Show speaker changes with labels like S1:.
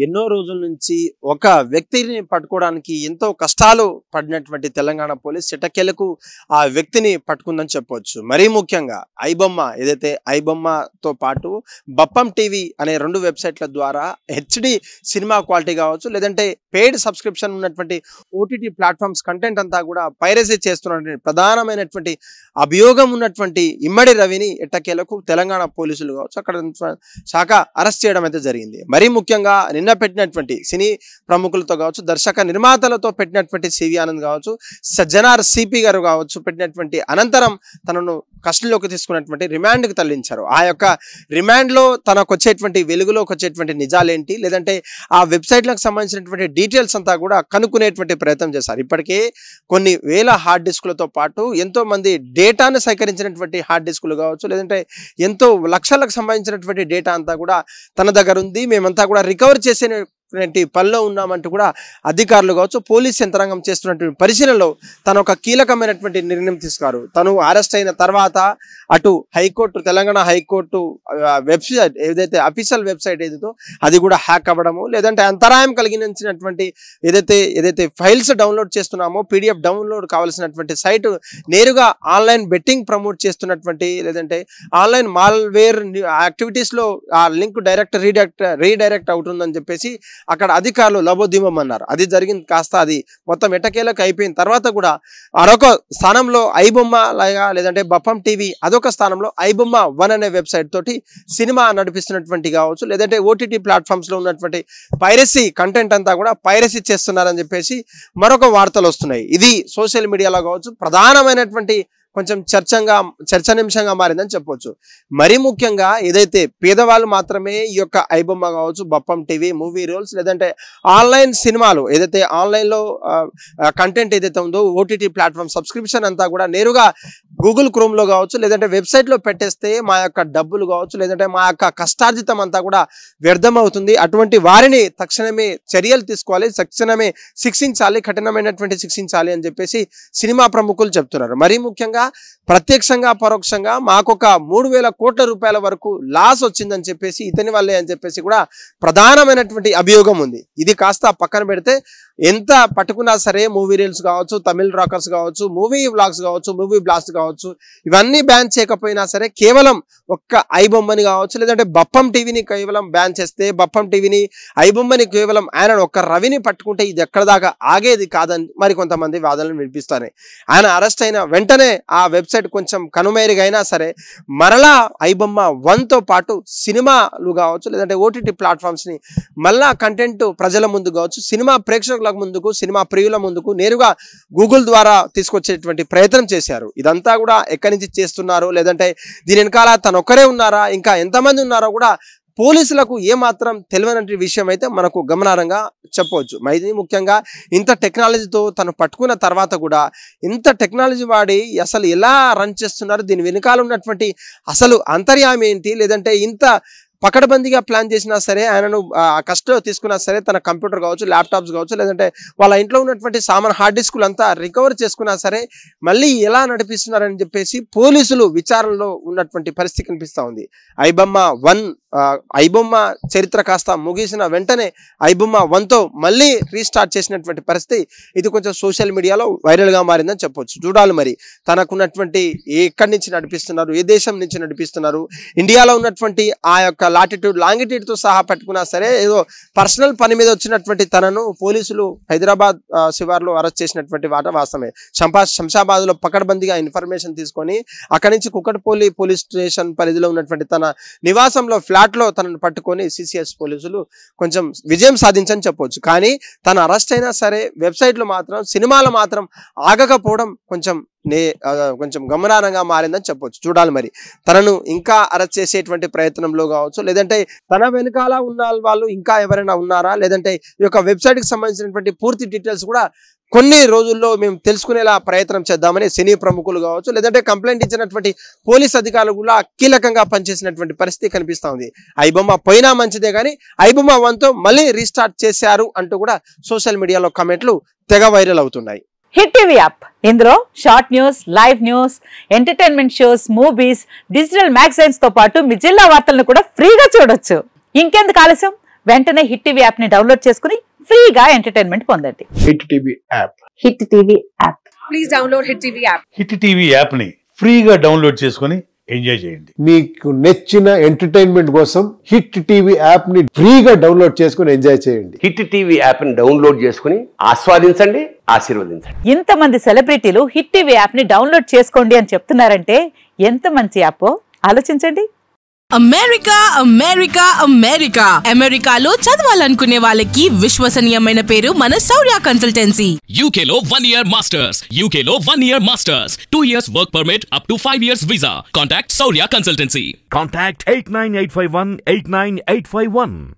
S1: ఎన్నో రోజుల నుంచి ఒక వ్యక్తిని పట్టుకోవడానికి ఎంతో కష్టాలు పడినటువంటి తెలంగాణ పోలీస్ చిట్టకెలకు ఆ వ్యక్తిని పట్టుకుందని చెప్పవచ్చు. మరీ ముఖ్యంగా ఐబొమ్మ ఏదైతే ఐబొమ్మతో పాటు బప్పం టీవీ అనే 2 వెబ్సైట్ల ద్వారా హెచ్డి సినిమా క్వాలిటీ కావచ్చు, లేదంటే పెయిడ్ సబ్స్క్రిప్షన్ ఉన్నటువంటి ఓటీటీ ప్లాట్ఫామ్స్ కంటెంట్ అంతా కూడా పైరసీ చేస్తున్నటువంటి ప్రధానమైనటువంటి అభియోగం ఉన్నటువంటి ఇమ్మడి రవిని ఎట్టకేలకు తెలంగాణ పోలీసులు కావచ్చు అక్కడ శాఖ అరెస్ట్ చేయడం అయితే జరిగింది. మరీ ముఖ్యంగా నిన్న పెట్టినటువంటి సినీ ప్రముఖులతో కావచ్చు, దర్శక నిర్మాతలతో పెట్టినటువంటి సివి ఆనంద్ కావచ్చు, సజ్జనార్ సిపి గారు కావచ్చు పెట్టినటువంటి అనంతరం తనను కస్టడీలోకి తీసుకున్నటువంటి రిమాండ్కి తరలించారు. ఆ యొక్క రిమాండ్లో తనకు వచ్చేటువంటి వెలుగులోకి వచ్చేటువంటి నిజాలేంటి, లేదంటే ఆ వెబ్సైట్లకు సంబంధించినటువంటి డీటెయిల్స్ అంతా కూడా కనుక్కునేటువంటి ప్రయత్నం చేశారు. ఇప్పటికే కొన్ని వేల హార్డ్ డిస్కులతో పాటు ఎంతో మంది డేటాను సేకరించినటువంటి హార్డ్ డిస్కులు కావచ్చు, లేదంటే ఎంతో లక్షలకు సంబంధించినటువంటి డేటా అంతా కూడా తన దగ్గర ఉంది, మేమంతా కూడా రికవర్ చేసే పనిలో ఉన్నామంటూ కూడా అధికారులు కావచ్చు పోలీస్ యంత్రాంగం చేస్తున్నటువంటి పరిశీలనలో తను ఒక కీలకమైనటువంటి నిర్ణయం తీసుకున్నారు. తను అరెస్ట్ అయిన తర్వాత అటు హైకోర్టు తెలంగాణ హైకోర్టు వెబ్సైట్ ఏదైతే అఫీషియల్ వెబ్సైట్ ఏదో అది కూడా హ్యాక్ అవ్వడము, లేదంటే అంతరాయం కలిగించినటువంటి ఏదైతే ఫైల్స్ డౌన్లోడ్ చేస్తున్నామో పీడిఎఫ్ డౌన్లోడ్ కావాల్సినటువంటి సైట్ నేరుగా ఆన్లైన్ బెట్టింగ్ ప్రమోట్ చేస్తున్నటువంటి లేదంటే ఆన్లైన్ మాల్వేర్ యాక్టివిటీస్లో ఆ లింక్ రీడైరెక్ట్ అవుతుందని చెప్పేసి అక్కడ అధికారులు లబోదిమం అన్నారు. అది జరిగింది కాస్త అది మొత్తం ఎట్టకేలకు అయిపోయిన తర్వాత కూడా మరొక స్థానంలో ఐబొమ్మ లాగా లేదంటే బప్పం టీవీ అదొక స్థానంలో ఐబొమ్మ 1 అనే వెబ్సైట్ తోటి సినిమా నడిపిస్తున్నటువంటి కావచ్చు, లేదంటే ఓటీటీ ప్లాట్ఫామ్స్ లో ఉన్నటువంటి పైరసీ కంటెంట్ అంతా కూడా పైరసీ చేస్తున్నారని చెప్పేసి మరొక వార్తలు వస్తున్నాయి. ఇది సోషల్ మీడియాలో కావచ్చు ప్రధానమైనటువంటి కొంచెం చర్చనీయాంశంగా మారిందని చెప్పవచ్చు. మరీ ముఖ్యంగా ఏదైతే పేదవాళ్ళు మాత్రమే ఈ యొక్క ఐబొమ్మ కావచ్చు, బప్పం టీవీ, మూవీ రోల్స్ లేదంటే ఆన్లైన్ సినిమాలు ఏదైతే ఆన్లైన్లో కంటెంట్ ఏదైతే ఉందో ఓటీటీ ప్లాట్ఫామ్ సబ్స్క్రిప్షన్ అంతా కూడా నేరుగా గూగుల్ క్రోమ్లో కావచ్చు లేదంటే వెబ్సైట్లో పెట్టేస్తే మా యొక్క డబ్బులు కావచ్చు లేదంటే మా యొక్క కష్టార్జితం అంతా కూడా వ్యర్థమవుతుంది. అటువంటి వారిని తక్షణమే చర్యలు తీసుకోవాలి, తక్షణమే శిక్షించాలి, కఠినమైనటువంటి శిక్షించాలి అని చెప్పేసి సినిమా ప్రముఖులు చెప్తున్నారు. మరీ ముఖ్యంగా ప్రత్యక్షంగా పరోక్షంగా మాకొక 3,000 కోట్ల రూపాయల వరకు లాస్ వచ్చిందని చెప్పేసి ఇతని వల్లే అని చెప్పేసి కూడా ప్రధానమైనటువంటి అభియోగం ఉంది. ఇది కాస్త పక్కన పెడితే ఎంత పట్టుకున్నా సరే మూవీ రీల్స్ కావచ్చు, తమిళ్ రాకర్స్ కావచ్చు, మూవీ వ్లాగ్స్ కావచ్చు, మూవీ బ్లాస్ట్ కావచ్చు ఇవన్నీ బ్యాన్ చేయకపోయినా సరే కేవలం ఒక్క ఐబొమ్మని కావచ్చు లేదంటే బప్పం టీవీని కేవలం బ్యాన్ చేస్తే బప్పం టీవీని ఐబొమ్మని కేవలం ఆయన ఒక్క రవిని పట్టుకుంటే ఇది ఎక్కడ దాకా ఆగేది కాదని మరి కొంతమంది వాదనలు వినిపిస్తాయి. ఆయన అరెస్ట్ అయిన వెంటనే ఆ వెబ్సైట్ కొంచెం కనుమేరుగైనా సరే మరలా ఐబొమ్మ 1తో పాటు సినిమాలు కావచ్చు లేదంటే ఓటీటీ ప్లాట్ఫామ్స్ ని మళ్ళా కంటెంట్ ప్రజల ముందు కావచ్చు, సినిమా ప్రేక్షకుల ముందుకు, సినిమా ప్రియుల ముందుకు నేరుగా గూగుల్ ద్వారా తీసుకొచ్చేటువంటి ప్రయత్నం చేశారు. ఇదంతా కూడా ఎక్కడి నుంచి చేస్తున్నారు, లేదంటే దీని వెనకాల తను ఒక్కరే ఉన్నారా, ఇంకా ఎంతమంది ఉన్నారో కూడా పోలీసులకు ఏమాత్రం తెలియనటువంటి విషయం అయితే మనకు గమనార్హంగా చెప్పవచ్చు. మరి ముఖ్యంగా ఇంత టెక్నాలజీతో తను పట్టుకున్న తర్వాత కూడా ఇంత టెక్నాలజీ వాడి అసలు ఎలా రన్ చేస్తున్నారు, దీని వెనకాల ఉన్నటువంటి అసలు అంతర్యామి ఏంటి, లేదంటే ఇంత పకడ్బందీగా ప్లాన్ చేసినా సరే ఆయనను కస్టడీలో తీసుకున్నా సరే తన కంప్యూటర్ కావచ్చు, ల్యాప్టాప్స్ కావచ్చు లేదంటే వాళ్ళ ఇంట్లో ఉన్నటువంటి సామాన్ హార్డ్ డిస్కులు అంతా రికవర్ చేసుకున్నా సరే మళ్ళీ ఎలా నడిపిస్తున్నారని చెప్పేసి పోలీసులు విచారణలో ఉన్నటువంటి పరిస్థితి కనిపిస్తూ ఉంది. ఐబొమ్మ చరిత్ర కాస్త ముగిసిన వెంటనే ఐబొమ్మ 1తో మళ్ళీ రీస్టార్ట్ చేసినటువంటి పరిస్థితి ఇది కొంచెం సోషల్ మీడియాలో వైరల్గా మారిందని చెప్పొచ్చు. చూడాలి మరి తనకున్నటువంటి ఎక్కడి నుంచి నడిపిస్తున్నారు, ఏ దేశం నుంచి నడిపిస్తున్నారు, ఇండియాలో ఉన్నటువంటి ఆ యొక్క లాటిట్యూడ్ లాంగిట్యూడ్తో సహా పెట్టుకున్నా సరే ఏదో పర్సనల్ పని మీద వచ్చినటువంటి తనను పోలీసులు హైదరాబాద్ శివార్లో అరెస్ట్ చేసినటువంటి వాట వాస్తవమే. శంషాబాద్లో పకడ్బందీగా ఇన్ఫర్మేషన్ తీసుకొని అక్కడి నుంచి కుకట్పల్లి పోలీస్ స్టేషన్ పరిధిలో ఉన్నటువంటి తన నివాసంలో ఫ్లాట్లో తనను పట్టుకొని సిసిఎస్ పోలీసులు కొంచెం విజయం సాధించని చెప్పవచ్చు. కానీ తను అరెస్ట్ అయినా సరే వెబ్సైట్లు మాత్రం సినిమాలు మాత్రం ఆగకపోవడం కొంచెం గమనార్హంగా మారిందని చెప్పొచ్చు. చూడాలి మరి తనను ఇంకా అరెస్ట్ చేసేటువంటి ప్రయత్నంలో కావచ్చు లేదంటే తన వెనకాల ఉన్న వాళ్ళు ఇంకా ఎవరైనా ఉన్నారా, లేదంటే ఈ యొక్క వెబ్సైట్కి సంబంధించినటువంటి పూర్తి డీటెయిల్స్ కూడా కొన్ని రోజుల్లో మేము తెలుసుకునేలా ప్రయత్నం చేద్దామని సినీ ప్రముఖులు కావచ్చు లేదంటే కంప్లైంట్ ఇచ్చినటువంటి పోలీస్ అధికారులు కూడా కీలకంగా పనిచేసినటువంటి పరిస్థితి కనిపిస్తూ ఉంది. ఐబొమ్మ పోయినా మంచిదే కానీ ఐబొమ్మ 1తో మళ్ళీ రీస్టార్ట్ చేశారు అంటూ కూడా సోషల్ మీడియాలో కామెంట్లు తెగ వైరల్ అవుతున్నాయి.
S2: హిట్ టీవీ యాప్ ఇందులో short news, live news, entertainment shows, movies, digital magazines తో పాటు మీ జిల్లా వార్తలను కూడా ఫ్రీగా చూడొచ్చు. ఇంకెందుకు ఆలస్యం, వెంటనే హిట్ టీవీ యాప్ ని డౌన్లోడ్ చేసుకుని ఫ్రీగా ఎంటర్టైన్మెంట్ పొందండి.
S3: Hit TV app.
S2: Hit TV app.
S4: Please download Hit TV app.
S5: Hit TV యాప్ని ఫ్రీగా డౌన్లోడ్ చేసుకొని ఎంజాయ్ చేయండి.
S3: మీకు నచ్చిన ఎంటర్టైన్మెంట్ కోసం హిట్ టీవీ యాప్ ని ఫ్రీగా డౌన్లోడ్ చేసుకుని ఎంజాయ్ చేయండి.
S6: హిట్ టీవీ యాప్ని డౌన్లోడ్ చేసుకుని ఆస్వాదించండి, ఆశీర్వదించండి.
S2: ఇంతమంది సెలబ్రిటీలు హిట్ టీవీ యాప్ ని డౌన్లోడ్ చేసుకోండి అని చెప్తున్నారంటే ఎంత మంచి యాప్ ఆలోచించండి.
S7: అమెరికా అమెరికా అమెరికా అమెరికాలో చదవాలనుకునే వాళ్ళకి విశ్వసనీయమైన పేరు మన శౌర్య కన్సల్టెన్సీ.
S8: UK లో 1 year masters. UK లో 1 year masters. 2 years work permit up to 5 years visa. Contact Saurya Consultancy.
S9: Contact 89851 89851.